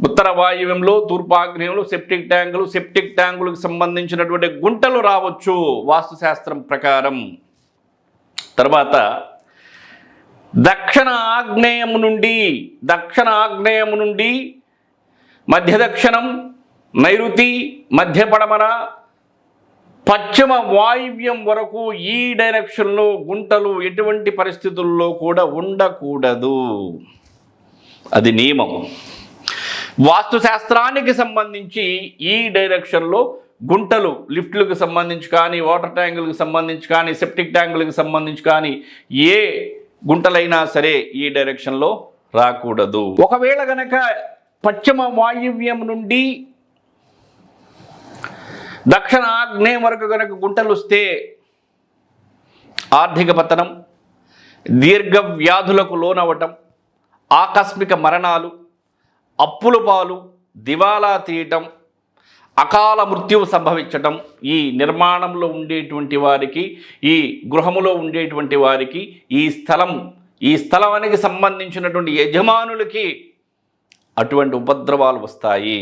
ఉత్తర వాయువ్యంలో, తూర్పు ఆగ్నేయంలో సెప్టిక్ ట్యాంకులకు సంబంధించినటువంటి గుంటలు రావచ్చు వాస్తుశాస్త్రం ప్రకారం. తర్వాత దక్షిణ ఆగ్నేయం నుండి మధ్య దక్షిణం, నైరుతి, మధ్య పడమర, పశ్చిమ వాయువ్యం వరకు ఈ డైరెక్షన్లో గుంటలు ఎటువంటి పరిస్థితుల్లో కూడా ఉండకూడదు. అది నియమం. వాస్తుశాస్త్రానికి సంబంధించి ఈ డైరెక్షన్లో గుంటలు లిఫ్ట్లకు సంబంధించి కానీ, వాటర్ ట్యాంకులకు సంబంధించి కానీ, సెప్టిక్ ట్యాంకులకు సంబంధించి కానీ ఏ గుంటలైనా సరే ఈ డైరెక్షన్లో రాకూడదు. ఒకవేళ గనక పశ్చిమ వాయువ్యం నుండి దక్షిణ ఆగ్నేయం వరకు గనక గుంటలు వస్తే ఆర్థిక పతనం, దీర్ఘ వ్యాధులకు లోనవ్వటం, ఆకస్మిక మరణాలు, అప్పుల పాలు, దివాలా తీయటం, అకాల మృత్యువు సంభవించటం, ఈ నిర్మాణంలో ఉండేటువంటి వారికి, ఈ గృహములో ఉండేటువంటి వారికి, ఈ స్థలానికి సంబంధించినటువంటి యజమానులకి అటువంటి ఉపద్రవాలు వస్తాయి.